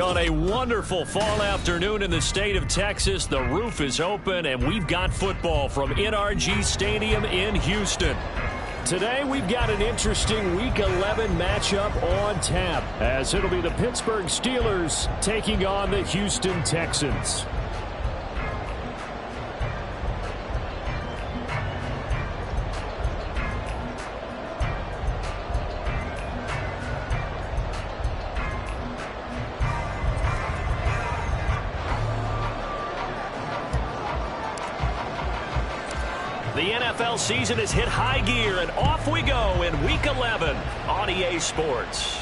On a wonderful fall afternoon in the state of Texas, the roof is open and we've got football from NRG Stadium in Houston. Today we've got an interesting Week 11 matchup on tap, as it'll be the Pittsburgh Steelers taking on the Houston Texans. The NFL season has hit high gear, and off we go in Week 11 on EA Sports.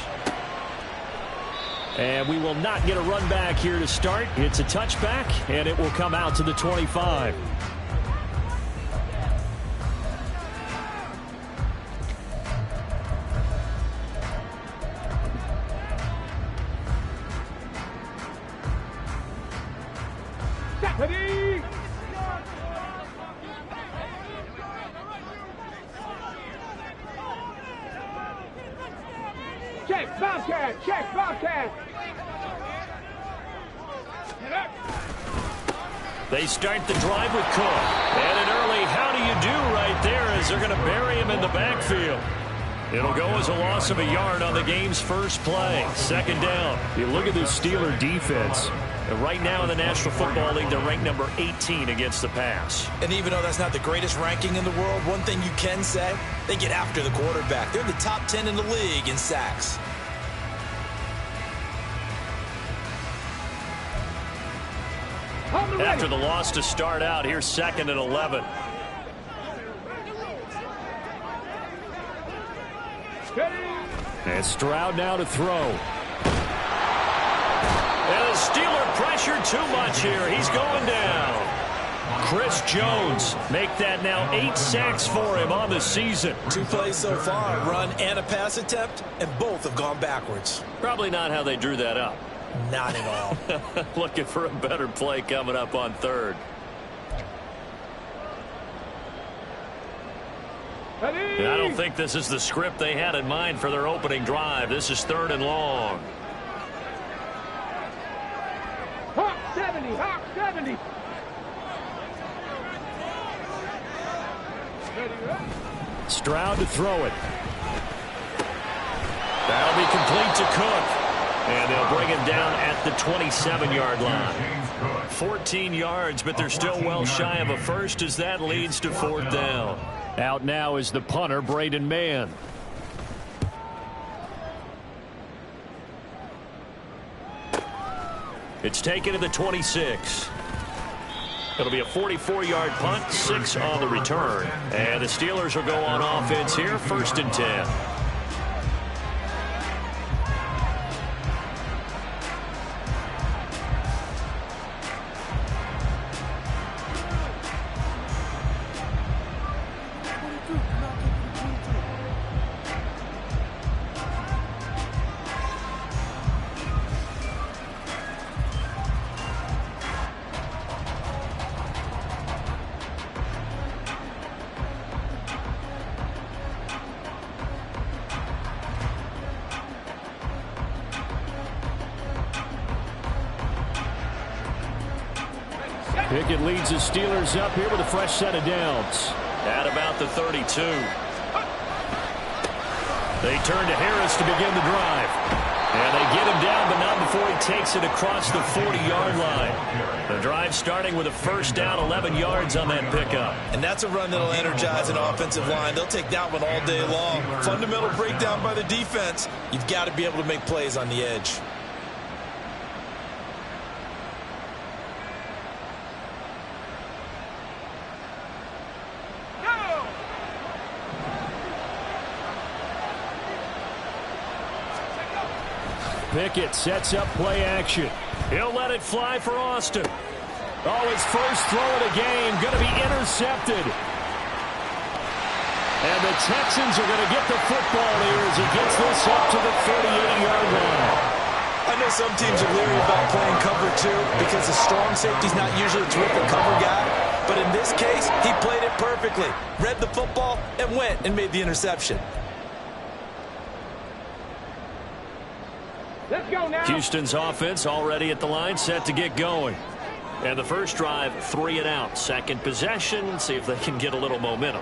And we will not get a run back here to start. It's a touchback, and it will come out to the 25. Check, Bobcat! Check, Bobcat! They start the drive with Cook. And an early how do you do right there as they're going to bury him in the backfield. It'll go as a loss of a yard on the game's first play. Second down. You look at this Steeler defense. And right now in the National Football League, they're ranked number 18 against the pass. And even though that's not the greatest ranking in the world, one thing you can say, they get after the quarterback. They're in the top 10 in the league in sacks. After the loss to start out, here's 2nd and 11. And Stroud now to throw. And the Steeler pressure too much here. He's going down. Chris Jones make that now 8 sacks for him on the season. 2 plays so far, a run and a pass attempt, and both have gone backwards. Probably not how they drew that up. Not at all. Looking for a better play coming up on 3rd. And I don't think this is the script they had in mind for their opening drive. This is 3rd and long. Hawk 70! Hawk 70! Stroud to throw it. That'll be complete to Cook. And they'll bring him down at the 27-yard line. 14 yards, but they're still well shy of a first as that leads to 4th down. Out now is the punter, Braden Mann. It's taken to the 26. It'll be a 44-yard punt, 6 on the return. And the Steelers will go on offense here, 1st and 10. Pickett leads the Steelers up here with a fresh set of downs. At about the 32. They turn to Harris to begin the drive. And they get him down, but not before he takes it across the 40-yard line. The drive starting with a first down, 11 yards on that pickup. And that's a run that'll energize an offensive line. They'll take that one all day long. Fundamental breakdown by the defense. You've got to be able to make plays on the edge. Pickett sets up play action. He'll let it fly for Austin. Oh, his first throw of the game going to be intercepted. And the Texans are going to get the football here as he gets this up to the 38-yard line. I know some teams are leery about playing cover 2 because the strong safety's not usually a terrific cover guy. But in this case, he played it perfectly. Read the football and went and made the interception. Let's go now. Houston's offense already at the line, set to get going. And the first drive, 3 and out. Second possession, see if they can get a little momentum.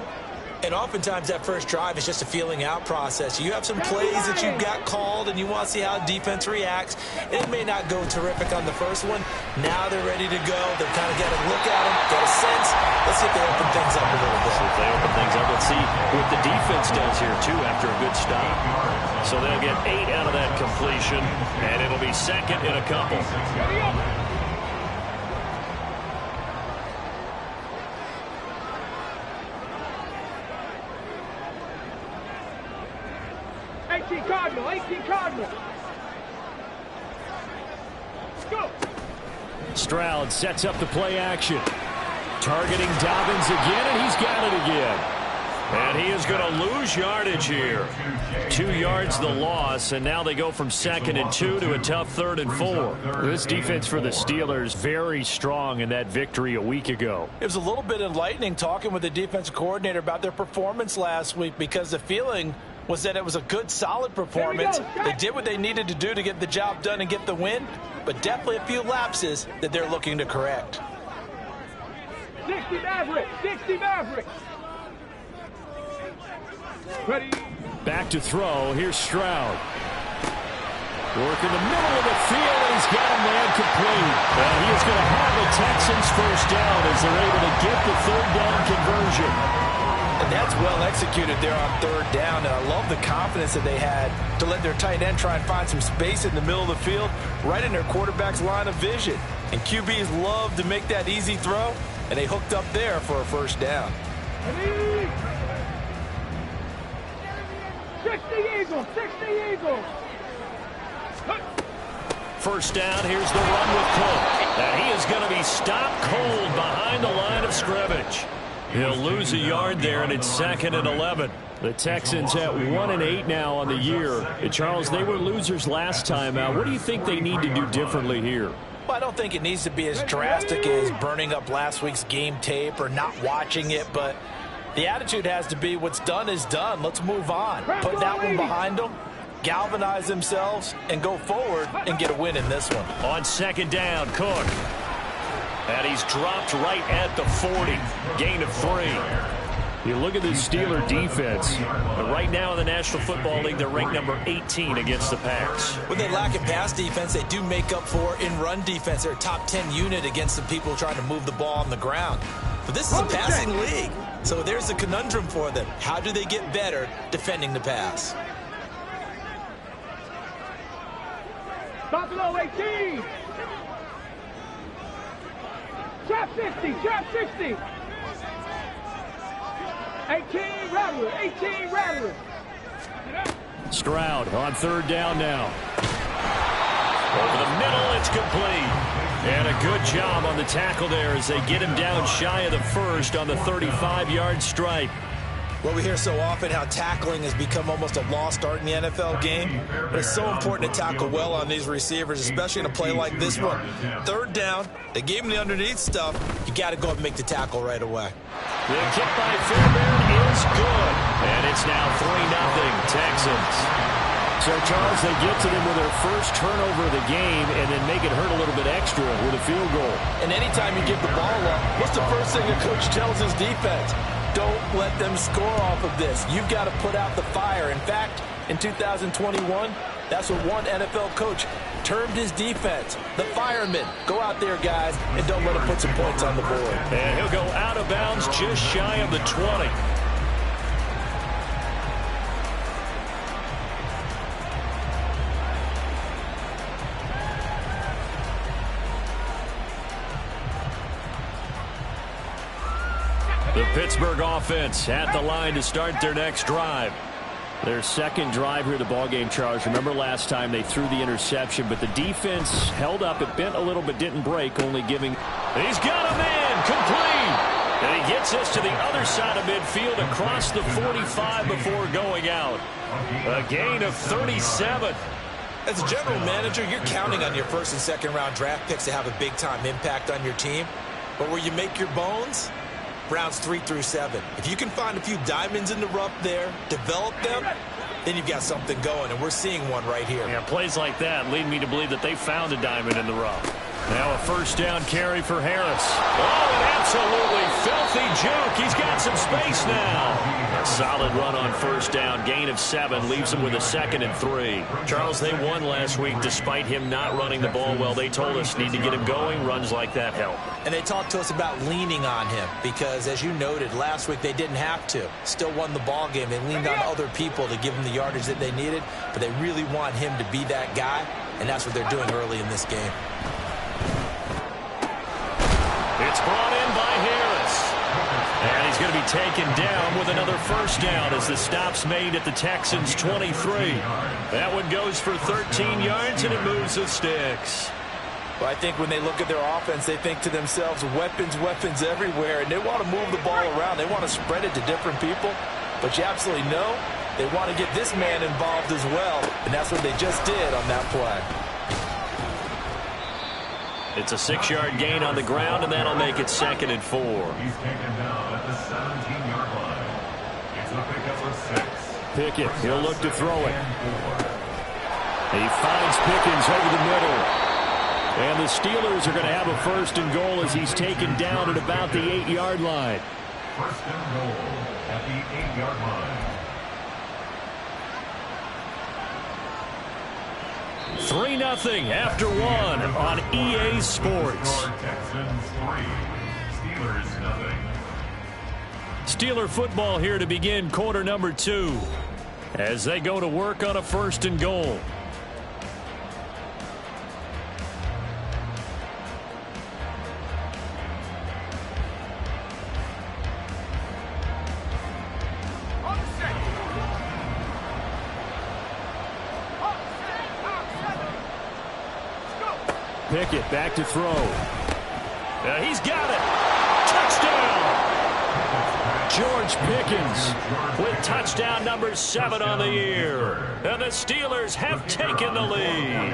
And oftentimes that first drive is just a feeling out process. You have some plays that you've got called and you want to see how defense reacts. It may not go terrific on the first one. Now they're ready to go. They've kind of got to look at them, got a sense. Let's see if they open things up a little bit. See if they open things up. Let's see what the defense does here, too, after a good stop. So they'll get 8 out of that completion, and it'll be second in a couple. Ready up. Cardinal, 18 Cardinal. Go. Stroud sets up the play action. Targeting Dobbins again, and he's got it again. And he is going to lose yardage here. 2 yards the loss, and now they go from 2nd and 2 to a tough 3rd and 4. This defense for the Steelers very strong in that victory a week ago. It was a little bit enlightening talking with the defensive coordinator about their performance last week because the feeling was that it was a good, solid performance. They did what they needed to do to get the job done and get the win, but definitely a few lapses that they're looking to correct. 60 Mavericks, 60 Mavericks. Ready. Back to throw. Here's Stroud. Work in the middle of the field, and he's got a man complete. And he is going to have the Texans first down as they're able to get the 3rd down conversion. And that's well executed there on 3rd down. And I love the confidence that they had to let their tight end try and find some space in the middle of the field, right in their quarterback's line of vision. And QBs love to make that easy throw, and they hooked up there for a first down. 60 Eagles, 60 Eagles. First down, here's the run with Cook. And he is going to be stopped cold behind the line of scrimmage. He'll lose a yard there, and it's 2nd and 11. The Texans at 1-8 now on the year. And Charles, they were losers last time out. What do you think they need to do differently here? Well, I don't think it needs to be as drastic as burning up last week's game tape or not watching it, but the attitude has to be what's done is done. Let's move on. Put that one behind them, galvanize themselves, and go forward and get a win in this one. On 2nd down, Cook. And he's dropped right at the 40. Gain of 3. You look at the Steeler defense. Right now in the National Football League, they're ranked number 18 against the pass. When they lack in pass defense, they do make up for in run defense. They're a top 10 unit against the people trying to move the ball on the ground. But this is a passing league. So there's a conundrum for them. How do they get better defending the pass? Buffalo 18. Trap 60, trap 60. 18 Rattler, 18 Rattler. Stroud on 3rd down now. Over the middle, it's complete. And a good job on the tackle there as they get him down shy of the 1st on the 35-yard stripe. Well, we hear so often how tackling has become almost a lost art in the NFL game. But it's so important to tackle well on these receivers, especially in a play like this one. 3rd down, they gave him the underneath stuff. You got to go and make the tackle right away. The kick by Fairbairn is good. And it's now 3-0 Texans. So, Charles, they get to them with their first turnover of the game and then make it hurt a little bit extra with a field goal. And anytime you give the ball up, what's the first thing a coach tells his defense? Don't let them score off of this. You've got to put out the fire. In fact, in 2021, That's what one NFL coach termed his defense. The firemen. Go out there, guys, and don't let them put some points on the board. And he'll go out of bounds just shy of the 20. The Pittsburgh offense at the line to start their next drive. Their second drive here of the ballgame, Charles. Remember last time they threw the interception, but the defense held up. It bent a little but didn't break, only giving. He's got a man complete. And he gets us to the other side of midfield across the 45 before going out. A gain of 37. As a general manager, you're counting on your first and second round draft picks to have a big-time impact on your team. But where you make your bones, rounds 3 through 7. If you can find a few diamonds in the rough there, develop them, then you've got something going, and we're seeing one right here. Yeah, plays like that lead me to believe that they found a diamond in the rough. Now a first down carry for Harris. Oh, an absolutely filthy juke. He's got some space now. A solid run on first down. Gain of 7 leaves him with a 2nd and 3. Charles, they won last week despite him not running the ball well. They told us need to get him going. Runs like that help. And they talked to us about leaning on him because, as you noted, last week they didn't have to. Still won the ball game. They leaned on other people to give them the yardage that they needed, but they really want him to be that guy, and that's what they're doing early in this game. It's brought in by Harris. And he's going to be taken down with another first down as the stop's made at the Texans' 23. That one goes for 13 yards, and it moves the sticks. Well, I think when they look at their offense, they think to themselves, weapons, weapons everywhere, and they want to move the ball around. They want to spread it to different people, but you absolutely know they want to get this man involved as well, and that's what they just did on that play. It's a 6-yard gain on the ground, and that'll make it 2nd and 4. He's taken down at the 17-yard line. It's a pickup of 6. Pickett, he'll look to throw it. He finds Pickens over the middle. And the Steelers are going to have a 1st and goal as he's taken down at about the 8-yard line. 1st and goal at the 8-yard line. 3-0 after 1 on EA Sports. Texans 3, Steelers nothing. Steeler football here to begin quarter number 2 as they go to work on a 1st and goal. Pickett back to throw. He's got it. Touchdown. George Pickens with touchdown number 7 on the year. And the Steelers have taken the lead.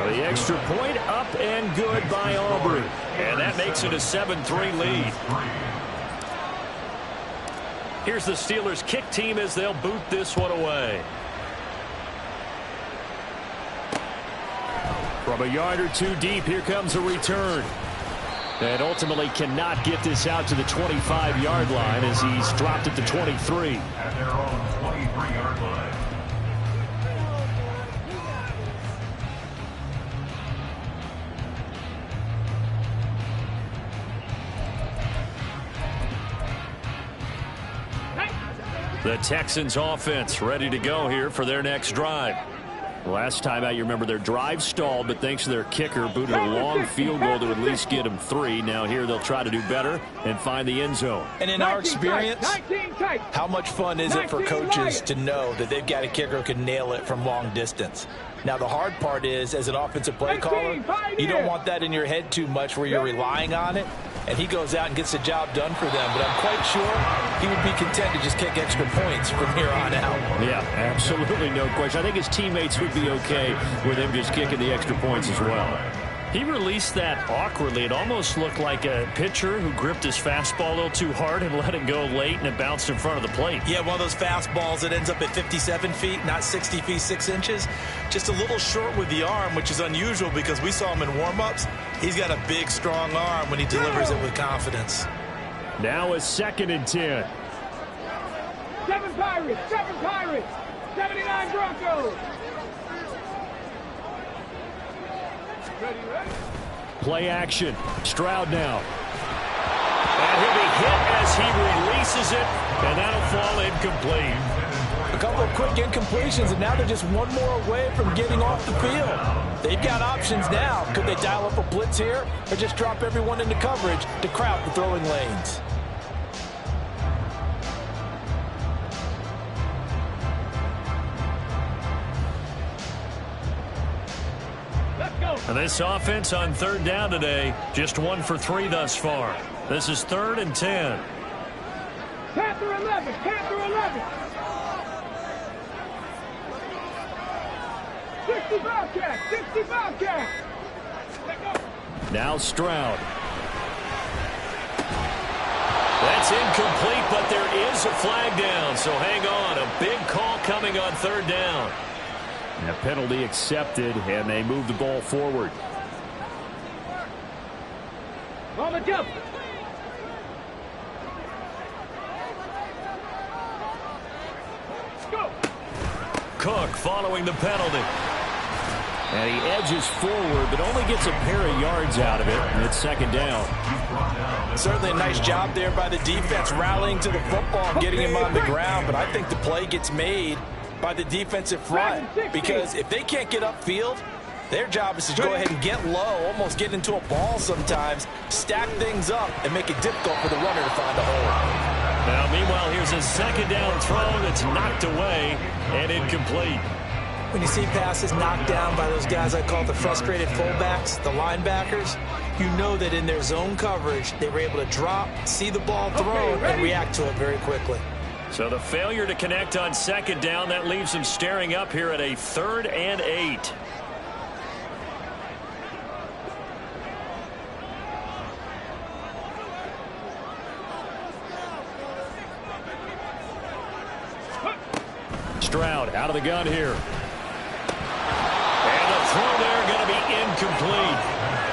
The extra point up and good by Aubrey. And that makes it a 7-3 lead. Here's the Steelers kick team as they'll boot this one away. From a yard or 2 deep, here comes a return. And ultimately cannot get this out to the 25-yard line as he's dropped at the 23. At their own 23-yard line. The Texans offense ready to go here for their next drive. Last time out, you remember their drive stalled, but thanks to their kicker, booted a long field goal to at least get them 3. Now here they'll try to do better and find the end zone. And in our experience, how much fun is it for coaches to know that they've got a kicker who can nail it from long distance? Now, the hard part is, as an offensive play caller, you don't want that in your head too much where you're relying on it. And he goes out and gets the job done for them. But I'm quite sure he would be content to just kick extra points from here on out. Yeah, absolutely no question. I think his teammates would be okay with him just kicking the extra points as well. He released that awkwardly. It almost looked like a pitcher who gripped his fastball a little too hard and let it go late, and it bounced in front of the plate. Yeah, one of those fastballs that ends up at 57 feet, not 60 feet, 6 inches. Just a little short with the arm, which is unusual because we saw him in warm-ups. He's got a big, strong arm when he delivers it with confidence. Now a 2nd and 10. 7 Pirates, 7 Pirates, 79 Broncos. Ready? Play action. Stroud now. And he'll be hit as he releases it, and that'll fall incomplete. A couple of quick incompletions, and now they're just one more away from getting off the field. They've got options now. Could they dial up a blitz here or just drop everyone into coverage to crowd the throwing lanes? And this offense on third down today, just 1 for 3 thus far. This is 3rd and 10. Panther 11, Panther 11. 65 cat, 65 cat. Now Stroud. That's incomplete, but there is a flag down, so hang on. A big call coming on 3rd down. And a penalty accepted, and they move the ball forward. On the jump. Go. Cook following the penalty. And he edges forward, but only gets a pair of yards out of it, and it's 2nd down. Certainly a nice job there by the defense, rallying to the football and getting him on the ground, but I think the play gets made by the defensive front, because if they can't get upfield, their job is to go ahead and get low, almost get into a ball sometimes, stack things up, and make it difficult for the runner to find a hole. Now, meanwhile, here's a 2nd down throw that's knocked away and incomplete. When you see passes knocked down by those guys I call the frustrated fullbacks, the linebackers, you know that in their zone coverage, they were able to drop, see the ball thrown, and react to it very quickly. So the failure to connect on 2nd down, that leaves him staring up here at a 3rd and 8. Stroud out of the gun here. And the throw there going to be incomplete.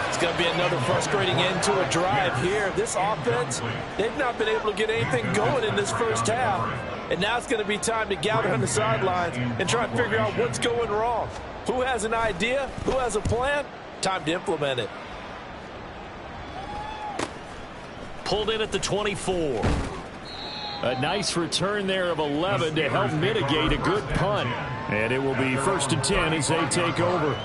It's going to be another frustrating end to a drive here. This offense, they've not been able to get anything going in this first half. And now it's going to be time to gather on the sidelines and try and figure out what's going wrong. Who has an idea? Who has a plan? Time to implement it. Pulled in at the 24. A nice return there of 11 to help mitigate a good punt. And it will be 1st and 10 as they take over.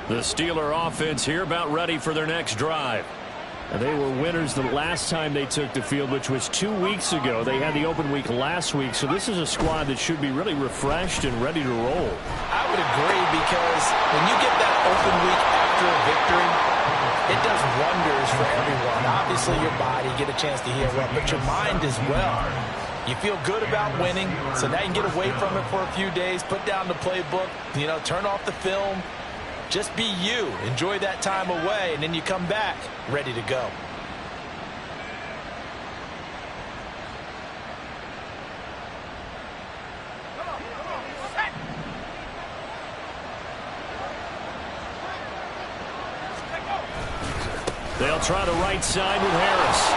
The Steeler offense here about ready for their next drive. And they were winners the last time they took the field, which was 2 weeks ago. They had the open week last week, so this is a squad that should be really refreshed and ready to roll. I would agree, because when you get that open week after a victory, it does wonders for everyone. Obviously, your body, get a chance to heal up, but your mind as well. You feel good about winning, so now you can get away from it for a few days, put down the playbook, turn off the film. Just be you. Enjoy that time away, and then you come back ready to go. They'll try the right side with Harris.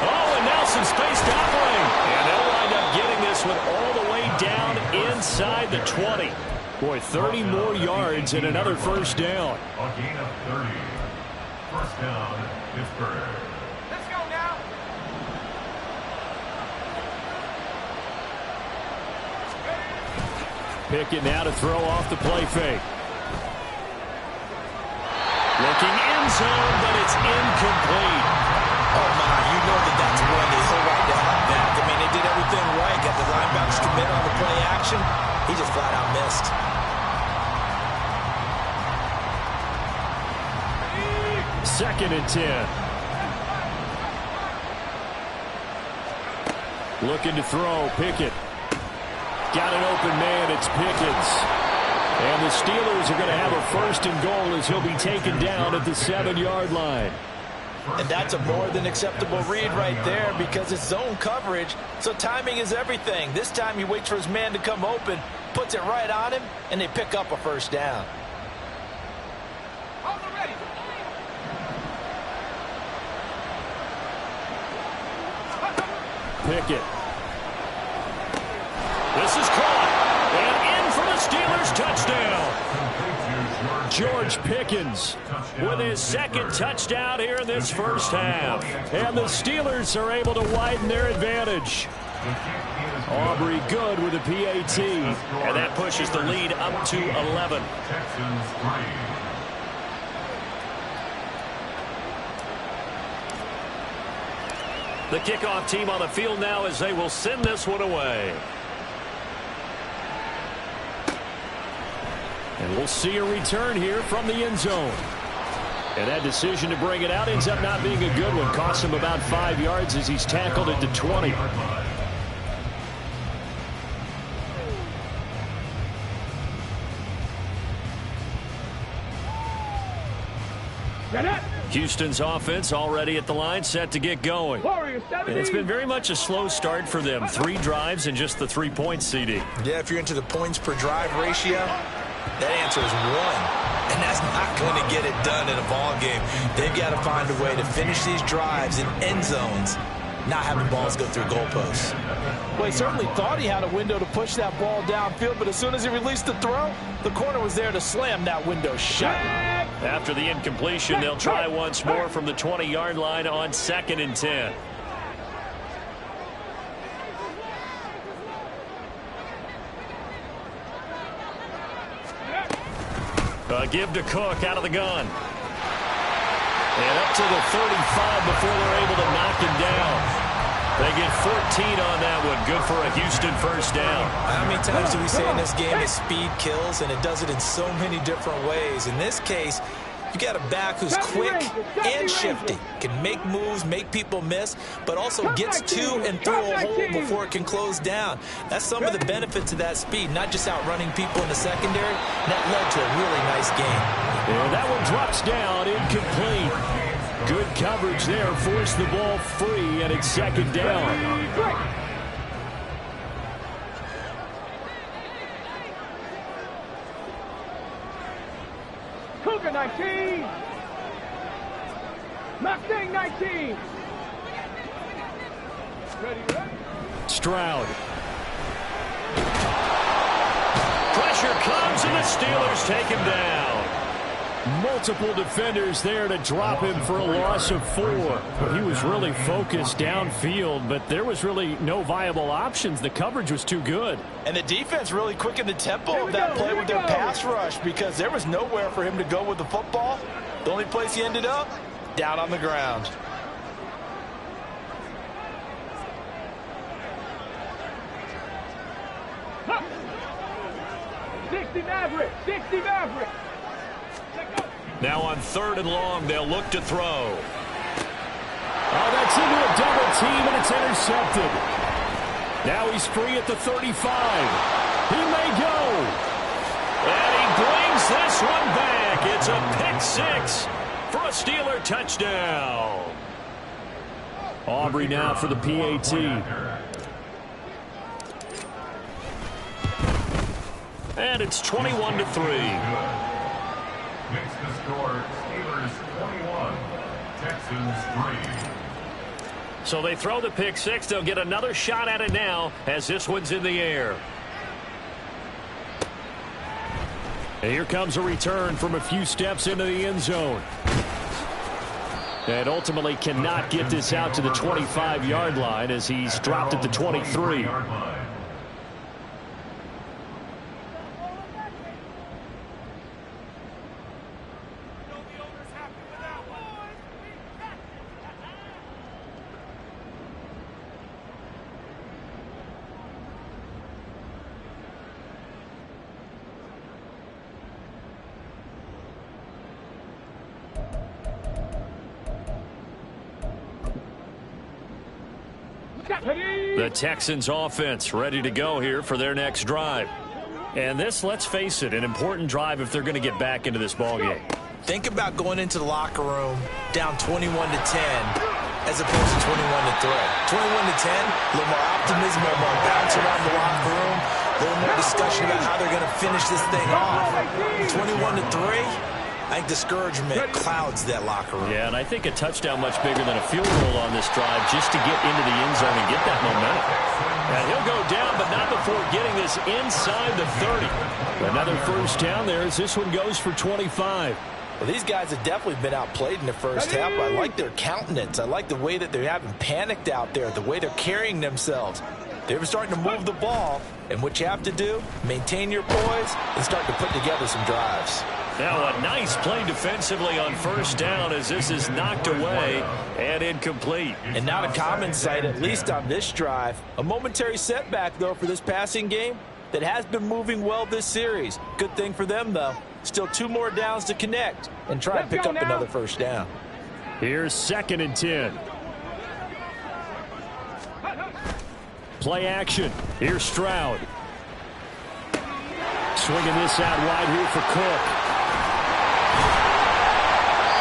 Oh, and now some space to operate. And they'll wind up getting this one all the way down inside the 20. Boy, 30 more yards and another 1st down. A gain of 30. 1st down, Pittsburgh. Let's go now. Pickett now to throw off the play fake. Looking end zone, but it's incomplete. Oh, my, you know that's one they hold right down like that. I mean, they did everything right. Got the linebackers commit on the play action. He just flat out missed. 2nd and 10. Looking to throw, Pickett. Got an open man, it's Pickens. And the Steelers are going to have a 1st and goal as he'll be taken down at the 7-yard line. And that's a more than acceptable read right there, because it's zone coverage, so timing is everything. This time he waits for his man to come open, puts it right on him, and they pick up a 1st down. Pickett. This is caught. And in for the Steelers touchdown. George Pickens with his second touchdown here in this first half. And the Steelers are able to widen their advantage. Aubrey good with a PAT. And that pushes the lead up to 11. Texans 3. The kickoff team on the field now as they will send this one away. And we'll see a return here from the end zone. And that decision to bring it out ends up not being a good one. Cost him about 5 yards as he's tackled at the 20. Houston's offense already at the line, set to get going. And it's been very much a slow start for them. 3 drives and just the 3 points, CD. Yeah, if you're into the points per drive ratio, that answer is 1. And that's not going to get it done in a ball game. They've got to find a way to finish these drives in end zones, not having balls go through goalposts. Well, he certainly thought he had a window to push that ball downfield, but as soon as he released the throw, the corner was there to slam that window shut. After the incompletion, they'll try once more from the 20-yard line on 2nd and 10. Give to Cook out of the gun. And up to the 35 before they're able to knock him down. They get 14 on that one. Good for a Houston first down. How many times do we say in this game that speed kills, and it does it in so many different ways? In this case, you got a back who's quick and shifty, can make moves, make people miss, but also gets to and through a hole before it can close down. That's some of the benefits of that speed, not just outrunning people in the secondary. That led to a really nice game. And that one drops down, incomplete. Good coverage there, forced the ball free, and it's 2nd down. Cougar 19. Mustang 19. Ready? Stroud. Pressure comes, and the Steelers take him down. Multiple defenders there to drop him for a loss of 4. But he was really focused downfield, but there was really no viable options. The coverage was too good. And the defense really quickened the tempo of that play with their pass rush because there was nowhere for him to go with the football. The only place he ended up, down on the ground. Huh. 60 Maverick. 60 Maverick. Now on 3rd and long, they'll look to throw. Oh, that's into a double team, and it's intercepted. Now he's free at the 35. He may go. And he brings this one back. It's a pick-6 for a Steeler touchdown. Aubrey now for the PAT. And it's 21-3. Makes the score Steelers 21, Texans 3. So they throw the pick-6. They'll get another shot at it now as this one's in the air. And here comes a return from a few steps into the end zone. And ultimately cannot get this out to the 25-yard line as he's dropped at the 23. The Texans offense ready to go here for their next drive. And this, let's face it, an important drive if they're going to get back into this ballgame. Think about going into the locker room down 21-10 as opposed to 21-3. 21-10, a little more optimism, a little more bounce around the locker room, a little more discussion about how they're going to finish this thing off. 21-3, I think discouragement clouds that locker room. Yeah, and I think a touchdown much bigger than a field goal on this drive just to get into the end zone and get that momentum. And he'll go down, but not before getting this inside the 30. Another first down there as this one goes for 25. Well, these guys have definitely been outplayed in the first half. I like their countenance. I like the way that they haven't panicked out there, the way they're carrying themselves. They're starting to move the ball, and what you have to do, maintain your poise and start to put together some drives. Now a nice play defensively on first down as this is knocked away and incomplete. And not a common sight, at least on this drive. A momentary setback, though, for this passing game that has been moving well this series. Good thing for them, though. Still 2 more downs to connect and try and pick up another first down. Here's 2nd and 10. Play action. Here's Stroud. Swinging this out wide here for Cook.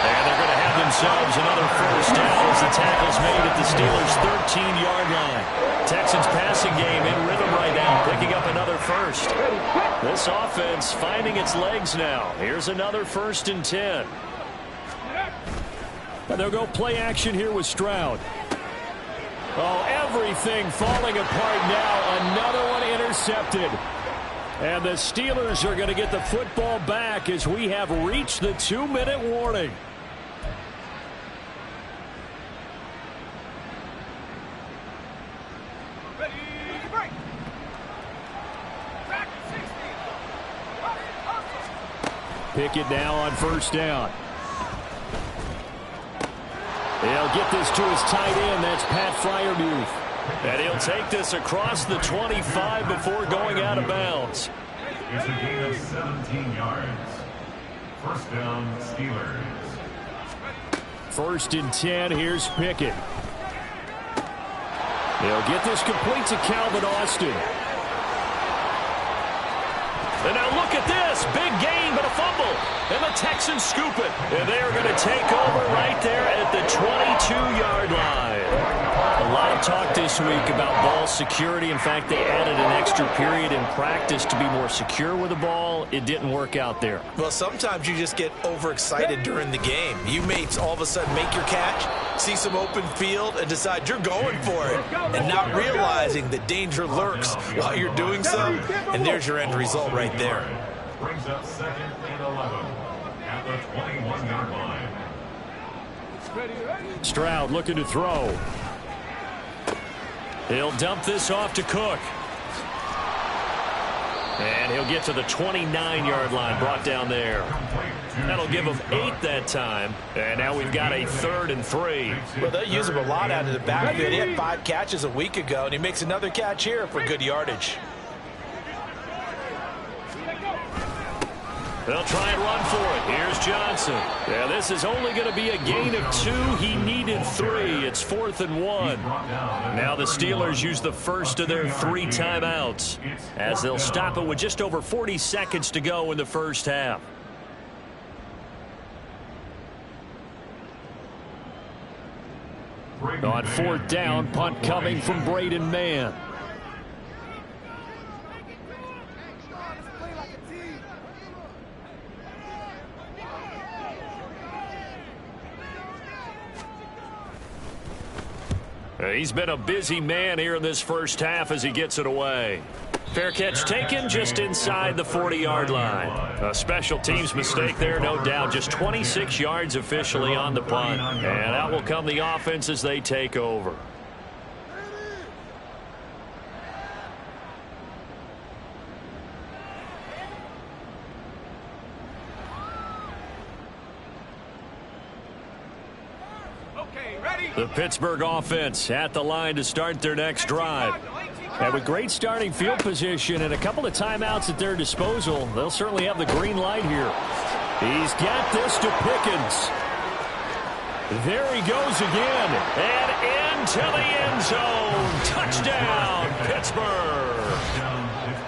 And they're going to have themselves another first down as the tackle's made at the Steelers' 13-yard line. Texans passing game in rhythm right now, picking up another first. This offense finding its legs now. Here's another 1st and 10. And they'll go play action here with Stroud. Oh, everything falling apart now. Another one intercepted. And the Steelers are going to get the football back as we have reached the 2-minute warning. Pickett now on first down. He'll get this to his tight end. That's Pat Freiermuth. And he'll take this across the 25 before going out of bounds. It's a gain of 17 yards. First down, Steelers. 1st and 10. Here's Pickett. He'll get this complete to Calvin Austin. And now look at this. Big gain, but a fumble. And the Texans scoop it. And they are going to take over right there at the 22-yard line. A lot of talk this week about ball security. In fact, they added an extra period in practice to be more secure with the ball. It didn't work out there. Well, sometimes you just get overexcited during the game. You may all of a sudden make your catch, see some open field, and decide you're going for it, and not realizing that danger lurks while you're doing so, and there's your end result right there. Brings up 2nd and 11 at the 21-yard line. Stroud looking to throw. He'll dump this off to Cook. And he'll get to the 29-yard line, brought down there. That'll give him 8 that time. And now we've got a 3rd and 3. Well, they'll use him a lot out of the backfield. He had 5 catches a week ago, and he makes another catch here for good yardage. They'll try and run for it. Here's Johnson. Yeah, this is only going to be a gain of 2. He needed 3. It's 4th and 1. Now the Steelers use the first of their 3 timeouts as they'll stop it with just over 40 seconds to go in the first half. On 4th down, punt coming from Braden Mann. He's been a busy man here in this first half as he gets it away. Fair catch taken just inside the 40-yard line. A special teams mistake there, no doubt. Just 26 yards officially on the punt. And out will come the offense as they take over. The Pittsburgh offense at the line to start their next drive. And with great starting field position and a couple of timeouts at their disposal, they'll certainly have the green light here. He's got this to Pickens. There he goes again. And into the end zone. Touchdown, Pittsburgh.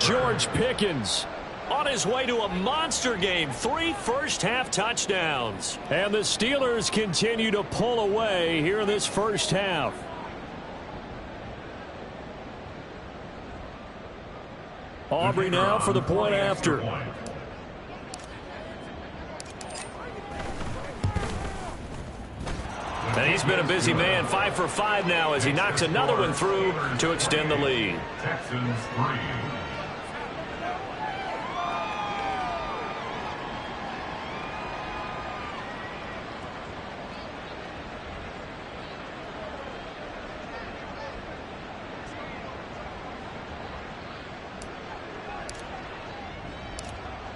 George Pickens on his way to a monster game. 3 first-half touchdowns. And the Steelers continue to pull away here in this first half. Aubrey now for the point after. And he's been a busy man, 5 for 5 now as he knocks another one through to extend the lead. Texans 3.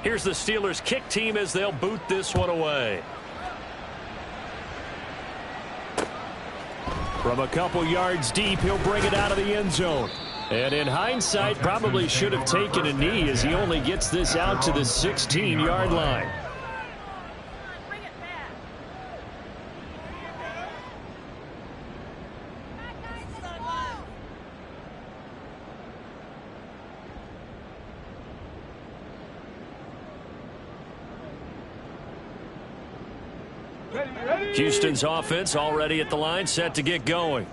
Here's the Steelers' kick team as they'll boot this one away. From a couple yards deep, he'll bring it out of the end zone. And in hindsight, probably should have taken a knee as he only gets this out to the 16-yard line. Houston's offense already at the line, set to get going.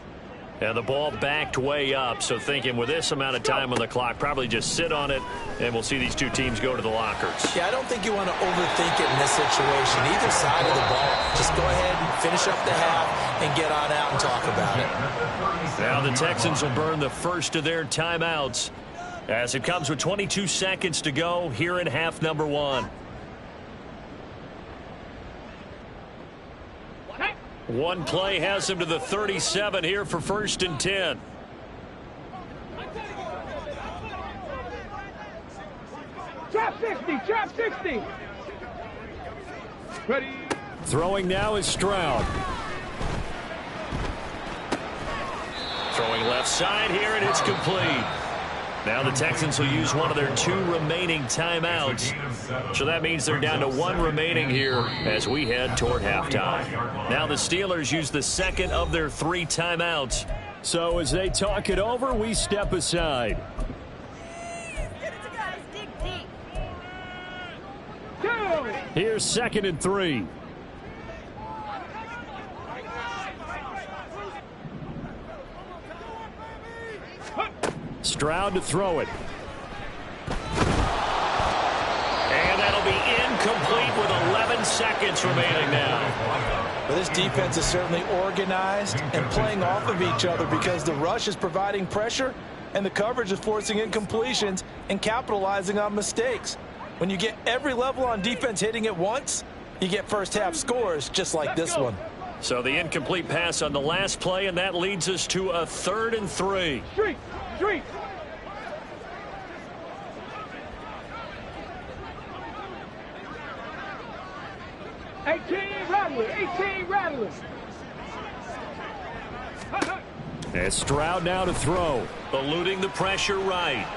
And the ball backed way up, so thinking with this amount of time on the clock, probably just sit on it, and we'll see these two teams go to the lockers. Yeah, I don't think you want to overthink it in this situation. Either side of the ball, just go ahead and finish up the half and get on out and talk about it. Now the Texans will burn the first of their timeouts as it comes with 22 seconds to go here in half number 1. One play has him to the 37 here for 1st and 10. Trap 60, trap 60. Ready. Throwing now is Stroud. Throwing left side here, and it's complete. Now the Texans will use one of their 2 remaining timeouts. So that means they're down to 1 remaining here as we head toward halftime. Now the Steelers use the second of their 3 timeouts. So as they talk it over, we step aside. Here's 2nd and 3. Stroud to throw it. And that'll be incomplete with 11 seconds remaining now. But this defense is certainly organized and playing off of each other because the rush is providing pressure and the coverage is forcing incompletions and capitalizing on mistakes. When you get every level on defense hitting at once, you get first half scores just like this one. So the incomplete pass on the last play, and that leads us to a 3rd and 3. Street, street. Rattler. And Stroud now to throw. Eluding the pressure right.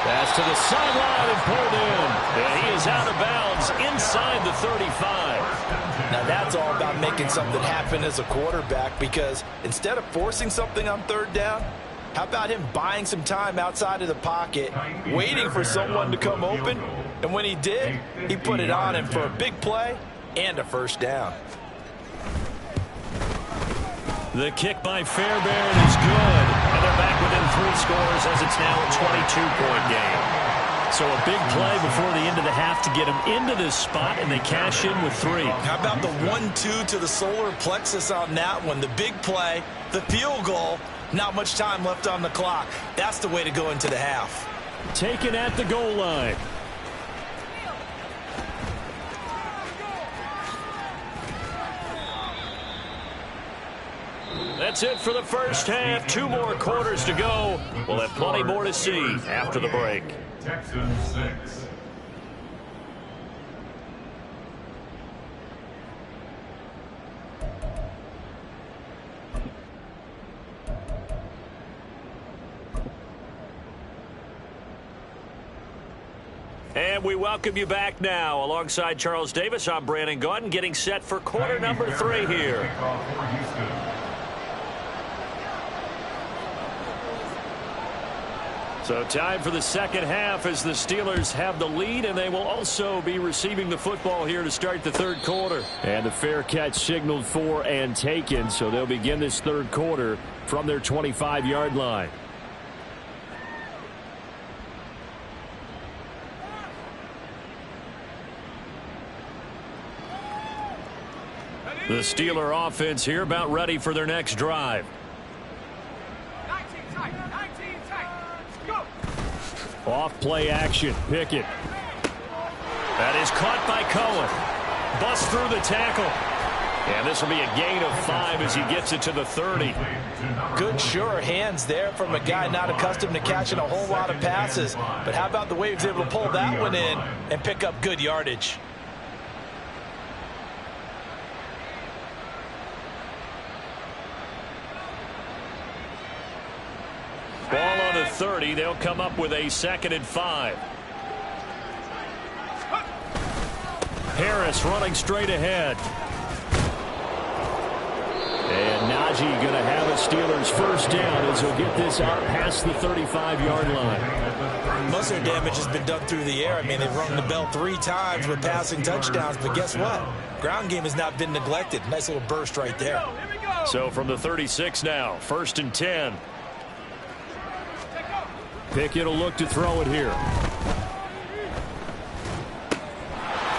Pass to the sideline and pulled in. And he is out of bounds inside the 35. Now that's all about making something happen as a quarterback, because instead of forcing something on 3rd down, how about him buying some time outside of the pocket, waiting for someone to come open, and when he did, he put it on him for a big play and a 1st down. The kick by Fairbairn is good, and they're back within 3 scores as it's now a 22-point game. So a big play before the end of the half to get them into this spot, and they cash in with 3. How about the 1-2 to the solar plexus on that one? The big play, the field goal, not much time left on the clock. That's the way to go into the half. Taken at the goal line. That's it for the first half. 2 more quarters to go. We'll have plenty more to see after the break. Texans 6. And we welcome you back now. Alongside Charles Davis, I'm Brandon Gaudin, getting set for quarter number 3 here. So time for the second half as the Steelers have the lead, and they will also be receiving the football here to start the 3rd quarter. And the fair catch signaled for and taken, so they'll begin this 3rd quarter from their 25-yard line. The Steeler offense here about ready for their next drive. 19 tight, 19 tight. Go. Off play action. Pickett. That is caught by Cohen. Busts through the tackle. And this will be a gain of 5 as he gets it to the 30. Good, sure hands there from a guy not accustomed to catching a whole lot of passes. But how about the way he was able to pull that one in and pick up good yardage? Ball on the 30. They'll come up with a 2nd and 5. Harris running straight ahead. And Najee going to have a Steelers first down as he'll get this out past the 35-yard line. Most of their damage has been done through the air. I mean, they've rung the bell 3 times with passing touchdowns, but guess what? Ground game has not been neglected. Nice little burst right there. So from the 36 now, 1st and 10. Pickett will look to throw it here.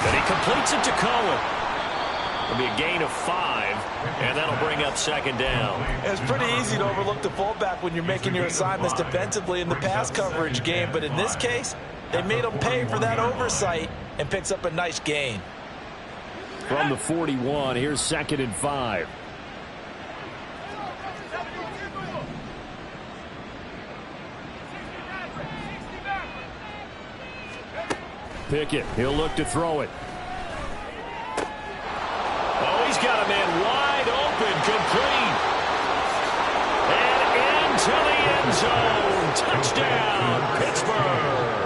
And he completes it to Cohen. It'll be a gain of 5, and that'll bring up 2nd down. It's pretty easy to overlook the fullback when you're making your assignments defensively in the pass coverage game, but in this case, they made him pay for that oversight and picks up a nice gain. From the 41, here's 2nd and 5. Pickett, he'll look to throw it. Oh, he's got a man wide open, complete. And into the end zone. Touchdown, Pittsburgh.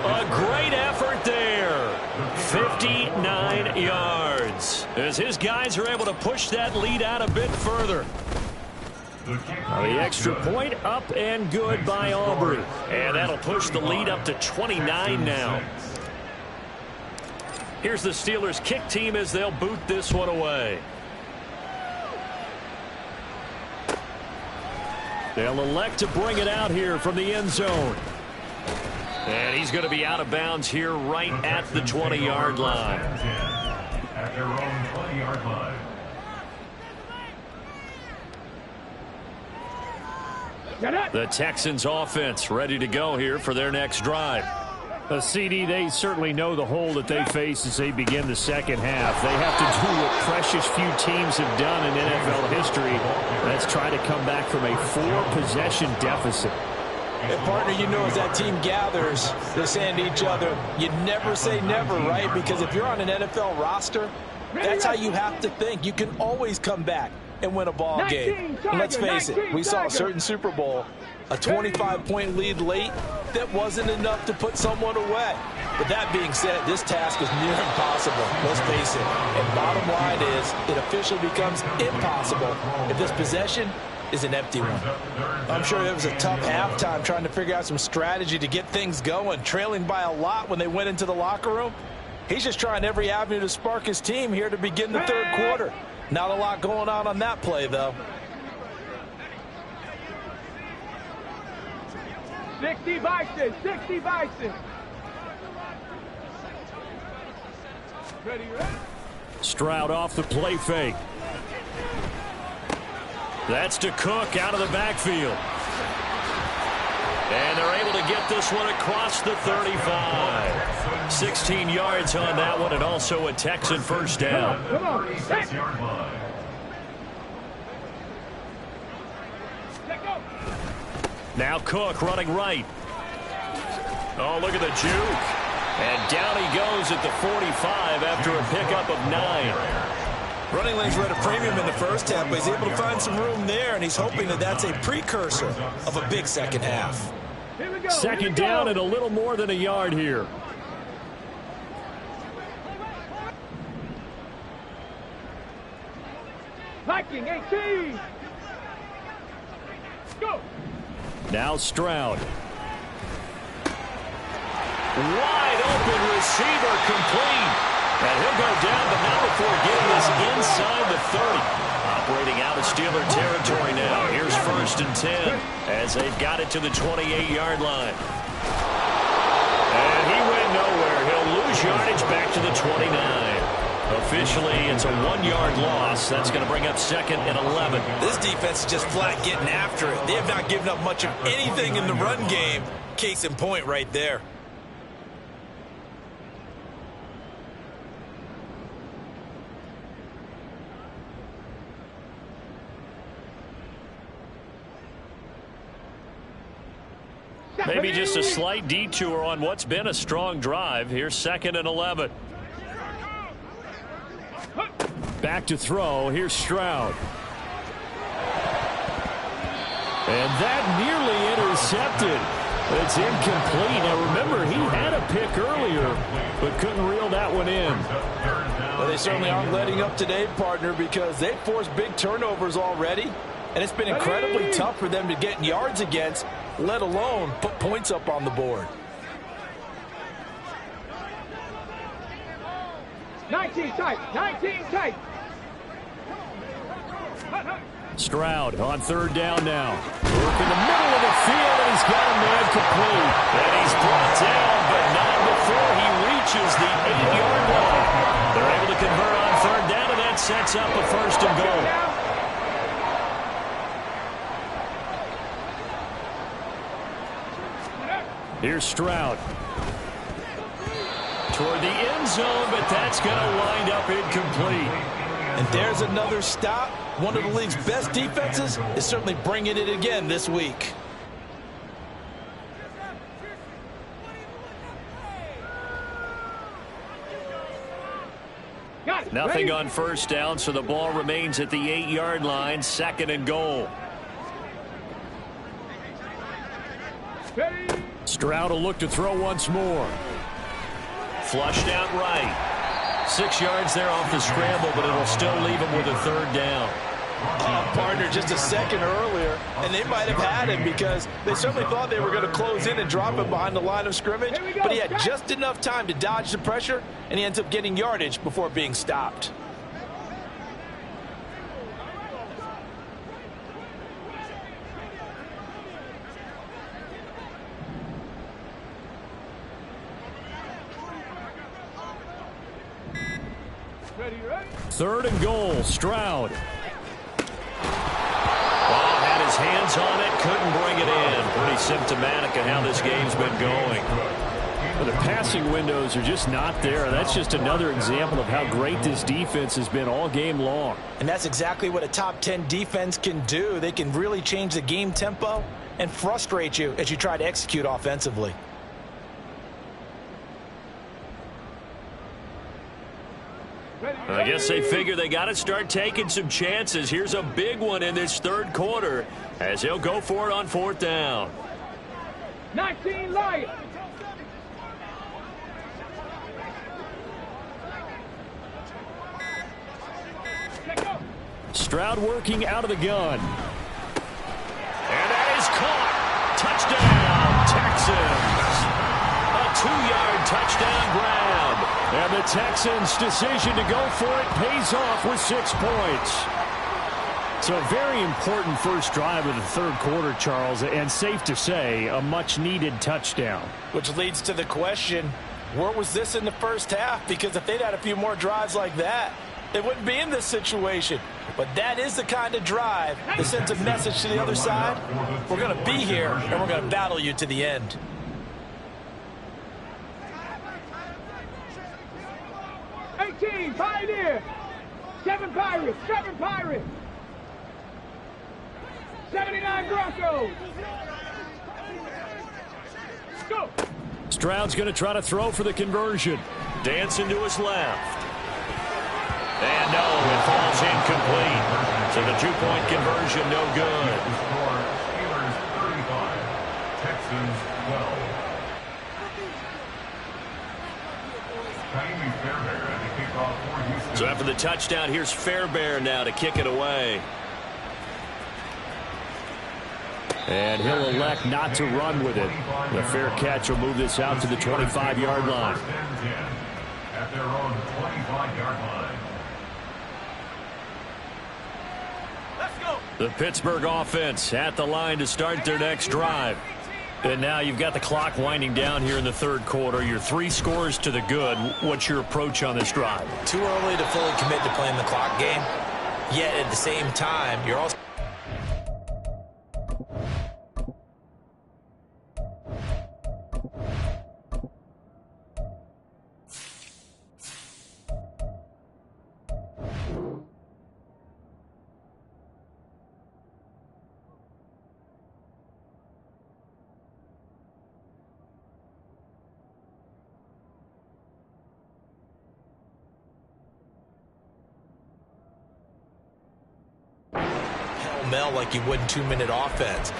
A great effort there. 59 yards. As his guys are able to push that lead out a bit further. The extra point up and good by Aubrey. And that'll push the lead up to 29 now. Here's the Steelers kick team as they'll boot this one away. They'll elect to bring it out here from the end zone. And he's going to be out of bounds here right at the 20-yard line. At their own 20-yard line. The Texans offense ready to go here for their next drive. CD, they certainly know the hole that they face as they begin the second half. They have to do what precious few teams have done in NFL history. That's try to come back from a 4-possession deficit. And partner, you know, as that team gathers, they're saying to each other, you never say never, right? Because if you're on an NFL roster, that's how you have to think. You can always come back and win a ball game. And let's face it, we saw a certain Super Bowl, a 25-point lead late that wasn't enough to put someone away. But that being said, this task is near impossible. Let's face it. And bottom line is, it officially becomes impossible if this possession is an empty one. I'm sure it was a tough halftime trying to figure out some strategy to get things going, trailing by a lot when they went into the locker room. He's just trying every avenue to spark his team here to begin the third quarter. Not a lot going on that play, though. 60 Bison, 60 Bison. Ready? Stroud off the play fake. That's to Cook out of the backfield. And they're able to get this one across the 35. 16 yards on that one, and also a Texan first down. Come on. 36-yard line. Now Cook running right. Oh, look at the juke. And down he goes at the 45 after a pickup of 9. Running lanes were at a premium in the first half, but he's able to find some room there, and he's hoping that that's a precursor of a big second half. Here we go. Second down and a little more than a yard here. Viking 18. Go. Now Stroud. Wide open receiver complete. And he'll go down, but not before getting this inside the 30. Operating out of Steeler territory now. Here's 1st and 10 as they've got it to the 28-yard line. And he went nowhere. He'll lose yardage back to the 29. Officially, it's a 1-yard loss. That's going to bring up 2nd and 11. This defense is just flat getting after it. They have not given up much of anything in the run game. Case in point right there. Maybe just a slight detour on what's been a strong drive. Here's 2nd and 11. Back to throw. Here's Stroud. And that nearly intercepted. It's incomplete. Now remember, he had a pick earlier, but couldn't reel that one in. Well, they certainly aren't letting up today, partner, because they've forced big turnovers already. And it's been incredibly tough for them to get yards against, let alone put points up on the board. 19 tight, 19 tight. Stroud on 3rd down now. Work in the middle of the field, and he's got a man complete. And he's brought down, but not before he reaches the 8-yard line. They're able to convert on 3rd down, and that sets up a 1st and goal. Here's Stroud. Toward the end zone, but that's going to wind up incomplete. And there's another stop. One of the league's best defenses is certainly bringing it again this week. Nothing on 1st down, so the ball remains at the 8-yard line. 2nd and goal. Stroud will look to throw once more. Flushed out right. 6 yards there off the scramble, but it'll still leave him with a 3rd down. Partner just a second earlier, and they might have had him because they certainly thought they were going to close in and drop him behind the line of scrimmage, but he had just enough time to dodge the pressure, and he ends up getting yardage before being stopped. Third and goal, Stroud. Well, had his hands on it, couldn't bring it in. Pretty symptomatic of how this game's been going. Well, the passing windows are just not there. That's just another example of how great this defense has been all game long. And that's exactly what a top 10 defense can do. They can really change the game tempo and frustrate you as you try to execute offensively. I guess they figure they got to start taking some chances. Here's a big one in this 3rd quarter as he'll go for it on 4th down. 19 Lions. Stroud working out of the gun. And that is caught. Touchdown, Texans. A 2-yard touchdown grab. And the Texans' decision to go for it pays off with 6 points. So a very important first drive of the 3rd quarter, Charles, and safe to say, a much-needed touchdown. Which leads to the question, where was this in the first half? Because if they'd had a few more drives like that, they wouldn't be in this situation. But that is the kind of drive that sends a message to the other side. We're going to be here, and we're going to battle you to the end. 18 Pioneer. 7 Pirates. 7 Pirates. 79 Broncos. Go. Stroud's going to try to throw for the conversion. Dancing to his left. And no, it falls incomplete. So the 2-point conversion no good. Steelers 35, Texans 12. Fairbairn at the kickoff for Houston. So after the touchdown, here's Fairbairn now to kick it away. And he'll elect not to run with it. The fair catch will move this out to the 25-yard line. At their own 25-yard line. The Pittsburgh offense at the line to start their next drive. And now you've got the clock winding down here in the third quarter. You're 3 scores to the good. What's your approach on this drive? Too early to fully commit to playing the clock game. Yet at the same time, you're also... Mel like you would in 2-minute offense.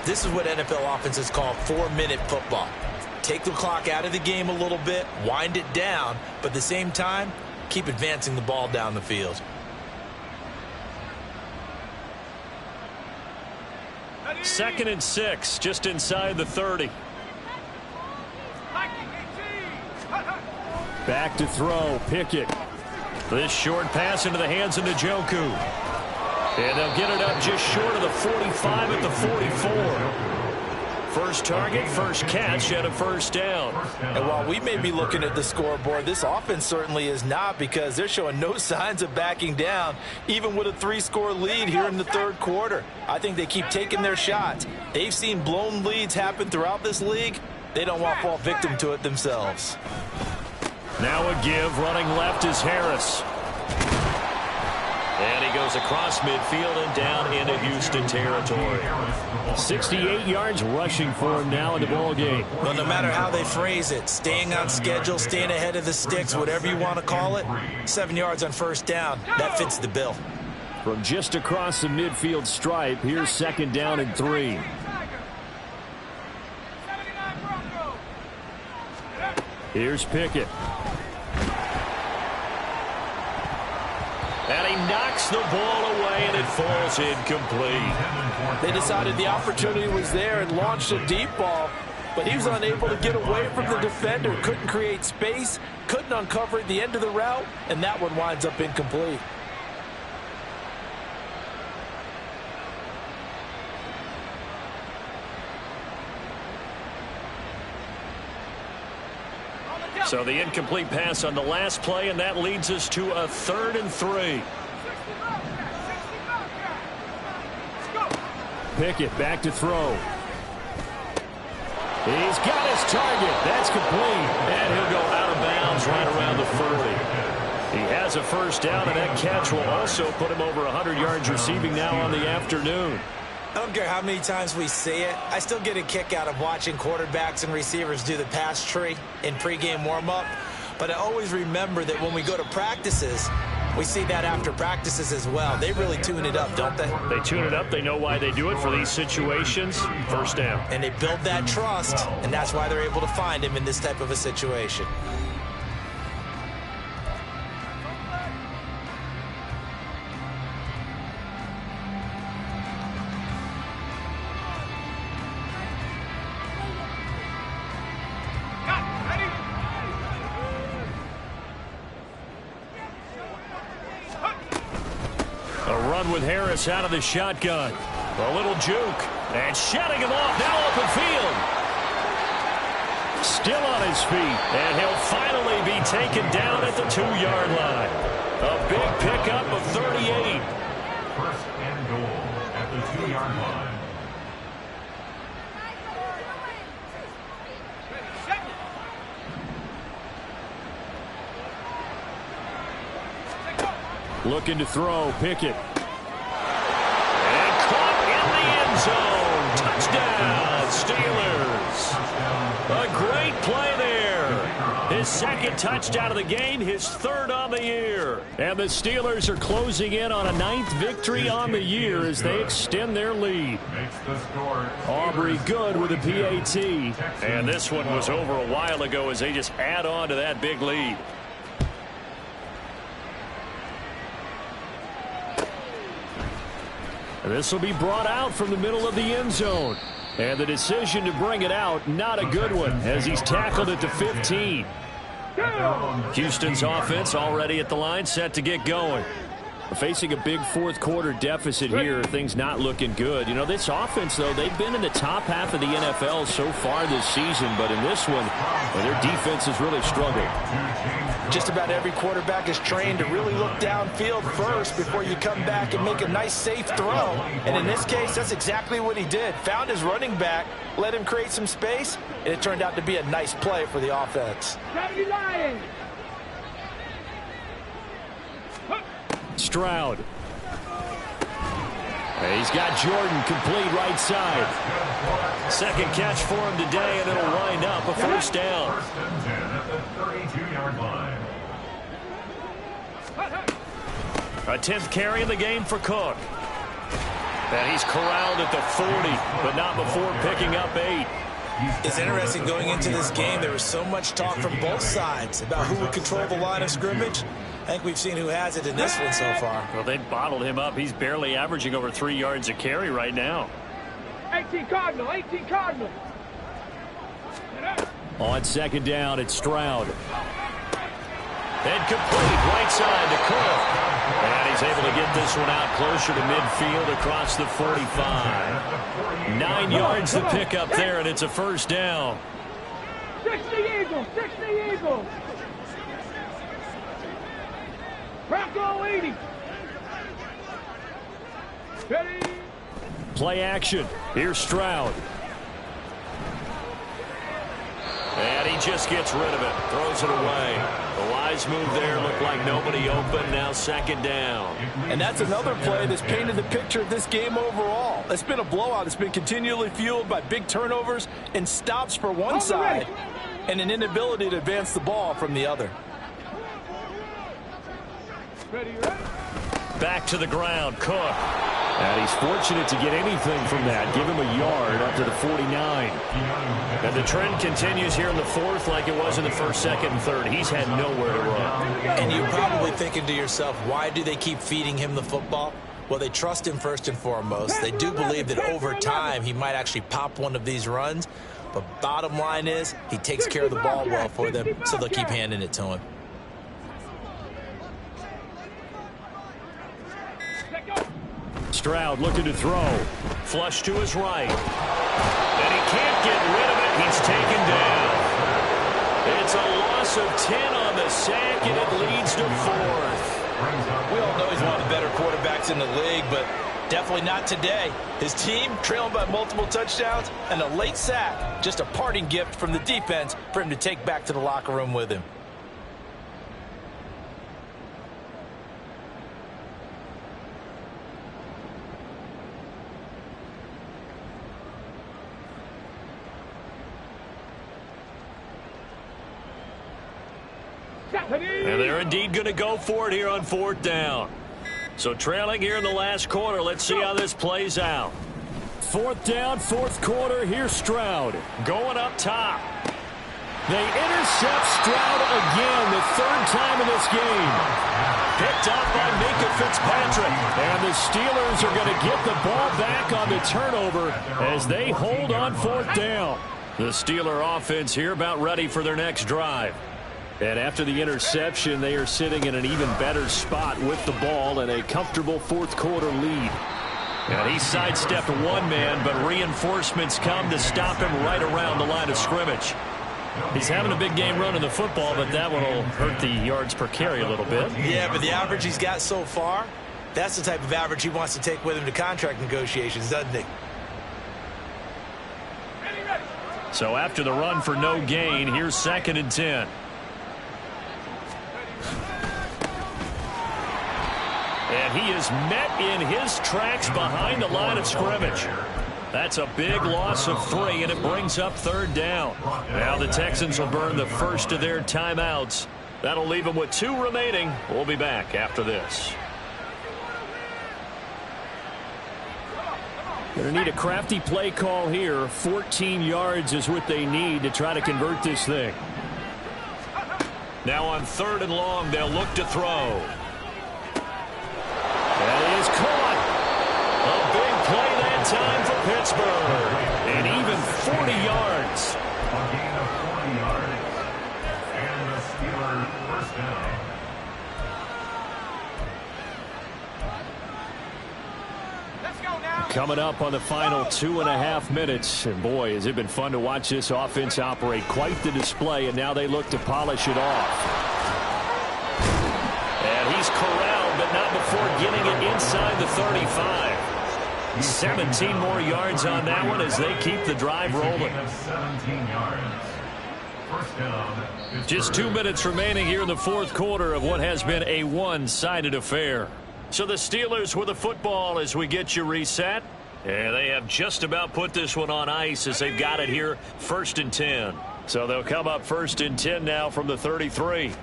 This is what NFL offenses call 4-minute football. Take the clock out of the game a little bit, wind it down, but at the same time, keep advancing the ball down the field. Second and 6, just inside the 30. Back to throw, Pickett. This short pass into the hands of Njoku. And they'll get it up just short of the 45 at the 44. First target, first catch, and a first down. And while we may be looking at the scoreboard, this offense certainly is not, because they're showing no signs of backing down, even with a 3-score lead here in the third quarter. I think they keep taking their shots. They've seen blown leads happen throughout this league. They don't want to fall victim to it themselves. Now a give, running left is Harris. And he goes across midfield and down into Houston territory. 68 yards rushing for him now in the ball game. Well, no matter how they phrase it, staying on schedule, staying ahead of the sticks, whatever you want to call it, 7 yards on first down, that fits the bill. From just across the midfield stripe, here's second down and 3. Here's Pickett. And he knocks the ball away, and it falls incomplete. They decided the opportunity was there and launched a deep ball, but he was unable to get away from the defender, couldn't create space, couldn't uncover at the end of the route, and that one winds up incomplete. So the incomplete pass on the last play, and that leads us to a 3rd and 3. Pickett back to throw. He's got his target. That's complete. And he'll go out of bounds right around the 30. He has a first down, and that catch will also put him over 100 yards receiving now on the afternoon. I don't care how many times we see it. I still get a kick out of watching quarterbacks and receivers do the pass tree in pregame warm-up. But I always remember that when we go to practices, we see that after practices as well. They really tune it up, don't they? They tune it up. They know why they do it for these situations. First down. And they build that trust, and that's why they're able to find him in this type of a situation. With Harris out of the shotgun. A little juke. And shutting him off now open field. Still on his feet. And he'll finally be taken down at the 2-yard line. A big pickup of 38. First and goal at the 2-yard line. Looking to throw. Pickett. Zone. Touchdown, Steelers. A great play there. His second touchdown of the game, his 3rd on the year. And the Steelers are closing in on a 9th victory on the year as they extend their lead. Aubrey good with a PAT. And this one was over a while ago as they just add on to that big lead. This will be brought out from the middle of the end zone. And the decision to bring it out, not a good one, as he's tackled at the 15. Houston's offense already at the line, set to get going. Facing a big fourth-quarter deficit here, things not looking good. You know, this offense, though, they've been in the top half of the NFL so far this season, but in this one, well, their defense has really struggled. Just about every quarterback is trained to really look downfield first before you come back and make a nice, safe throw. And in this case, that's exactly what he did. Found his running back, let him create some space, and it turned out to be a nice play for the offense. Stroud. He's got Jordan complete right side. Second catch for him today, and it'll wind up a first down. First and 10 at the 32-yard line. A 10th carry in the game for Cook. And he's corralled at the 40, but not before picking up 8. It's interesting going into this game. There was so much talk from both sides about who would control the line of scrimmage. I think we've seen who has it in this one so far. Well, they bottled him up. He's barely averaging over 3 yards a carry right now. 18 Cardinal, 18 Cardinal. On second down, it's Stroud. And complete right side to Cook. And he's able to get this one out closer to midfield across the 45. 9 yards to pick up there, and it's a first down. 60 Eagles, 60 Eagles. Bronco 80. Ready. Play action. Here's Stroud. And he just gets rid of it. Throws it away. The wise move there. Looked like nobody open. Now second down. And that's another play that's painted the picture of this game overall. It's been a blowout. It's been continually fueled by big turnovers and stops for one side and an inability to advance the ball from the other. Back to the ground. Cook. And he's fortunate to get anything from that. Give him a yard up to the 49. And the trend continues here in the fourth like it was in the first, second, and third. He's had nowhere to run. And you're probably thinking to yourself, why do they keep feeding him the football? Well, they trust him first and foremost. They do believe that over time he might actually pop one of these runs. But bottom line is he takes care of the ball well for them, so they'll keep handing it to him. Stroud looking to throw. Flush to his right. And he can't get rid of it. He's taken down. It's a loss of 10 on the sack, and it leads to fourth. We all know he's one of the better quarterbacks in the league, but definitely not today. His team trailing by multiple touchdowns and a late sack. Just a parting gift from the defense for him to take back to the locker room with him. And they're indeed going to go for it here on fourth down. So trailing here in the last quarter. Let's see how this plays out. Fourth down, fourth quarter. Here's Stroud. Going up top. They intercept Stroud again, the third time in this game. Picked up by Minka Fitzpatrick. And the Steelers are going to get the ball back on the turnover as they hold on fourth down. The Steeler offense here about ready for their next drive. And after the interception, they are sitting in an even better spot with the ball and a comfortable fourth quarter lead. And he sidestepped one man, but reinforcements come to stop him right around the line of scrimmage. He's having a big game running the football, but that one will hurt the yards per carry a little bit. Yeah, but the average he's got so far, that's the type of average he wants to take with him to contract negotiations, doesn't he? So after the run for no gain, here's second and 10. And he is met in his tracks behind the line of scrimmage. That's a big loss of 3, and it brings up third down. Now the Texans will burn the first of their timeouts. That'll leave them with 2 remaining. We'll be back after this. Going to need a crafty play call here. 14 yards is what they need to try to convert this thing. Now on third and long, they'll look to throw. That is caught. A big play that time for Pittsburgh. And even 40 yards. A gain of 40 yards. And the Steelers first down. Coming up on the final 2.5 minutes. And boy, has it been fun to watch this offense operate. Quite the display, and now they look to polish it off. And he's corralled, but not before getting it inside the 35. 17 more yards on that one as they keep the drive rolling. 17 yards. First down. Just 2 minutes remaining here in the fourth quarter of what has been a one-sided affair. So the Steelers with the football as we get you reset. And they have just about put this one on ice as they've got it here, 1st and 10. So they'll come up 1st and 10 now from the 33. They'll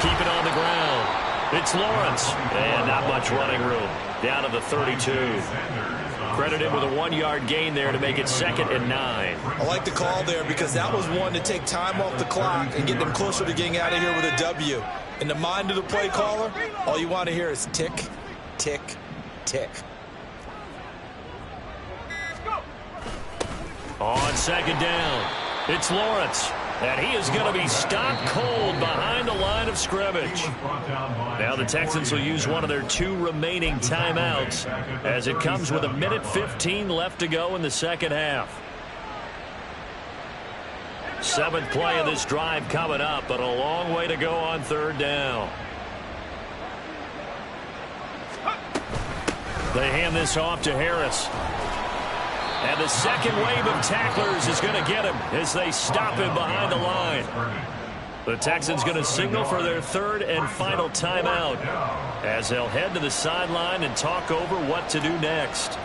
keep it on the ground. It's Lawrence. And not much running room. Down to the 32. Credited with a 1-yard gain there to make it 2nd and 9. I like the call there because that was one to take time off the clock and get them closer to getting out of here with a W. In the mind of the play caller, all you want to hear is tick, tick, tick. On 2nd down, it's Lawrence. And he is going to be stopped cold behind the line of scrimmage. Now the Texans will use one of their 2 remaining timeouts as it comes with 1:15 left to go in the second half. 7th play of this drive coming up, but a long way to go on 3rd down. They hand this off to Harris. And the second wave of tacklers is going to get him as they stop him behind the line. The Texans going to signal for their 3rd and final timeout as they'll head to the sideline and talk over what to do next.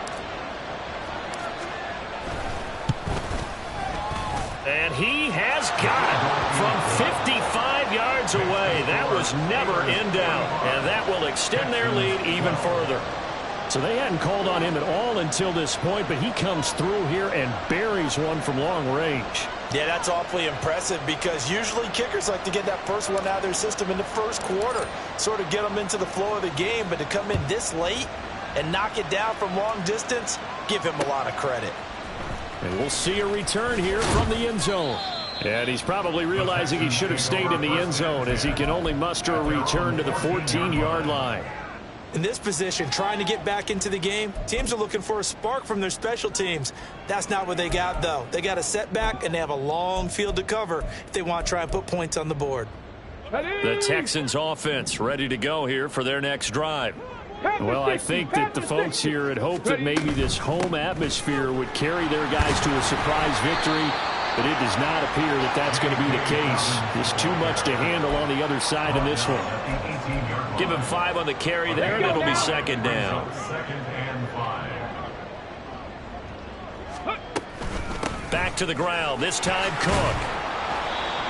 And he has got it from 55 yards away. That was never in doubt, and that will extend their lead even further. So they hadn't called on him at all until this point, but he comes through here and buries one from long range. Yeah, that's awfully impressive because usually kickers like to get that first one out of their system in the first quarter, sort of get them into the flow of the game, but to come in this late and knock it down from long distance, give him a lot of credit. And we'll see a return here from the end zone. And he's probably realizing he should have stayed in the end zone as he can only muster a return to the 14-yard line. In this position, trying to get back into the game, teams are looking for a spark from their special teams. That's not what they got, though. They got a setback, and they have a long field to cover if they want to try and put points on the board. The Texans offense ready to go here for their next drive. Well, I think that the folks here had hoped that maybe this home atmosphere would carry their guys to a surprise victory, but it does not appear that that's going to be the case. There's too much to handle on the other side in this one. Give him 5 on the carry there, and it'll be 2nd down. 2nd and 5. Back to the ground, this time Cook.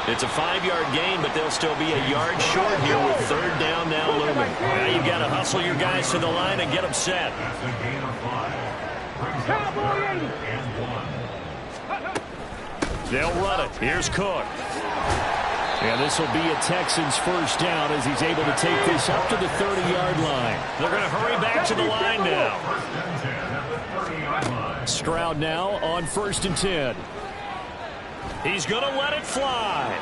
It's a 5-yard gain, but they'll still be a yard short here with 3rd down now looming. Now you've got to hustle your guys to the line and get them set. That's a gain of 5. Brings up 3rd and 1. They'll run it. Here's Cook. And this will be a Texans first down as he's able to take this up to the 30-yard line. They're going to hurry back to the line now. 1st and 10 at the 30-yard line. Stroud now on 1st and 10. He's going to let it fly.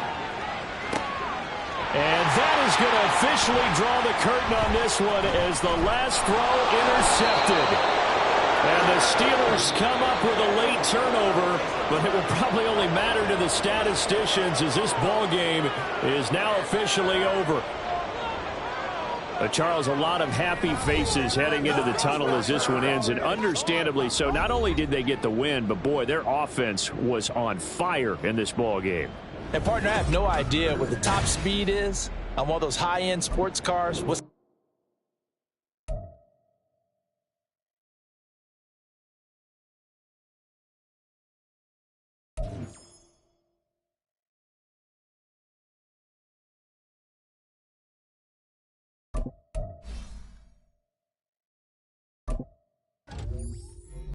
And that is going to officially draw the curtain on this one as the last throw intercepted. And the Steelers come up with a late turnover, but it will probably only matter to the statisticians as this ball game is now officially over. Charles, a lot of happy faces heading into the tunnel as this one ends, and understandably so. Not only did they get the win, but boy, their offense was on fire in this ball game. And partner, I have no idea what the top speed is on one of those high-end sports cars. What's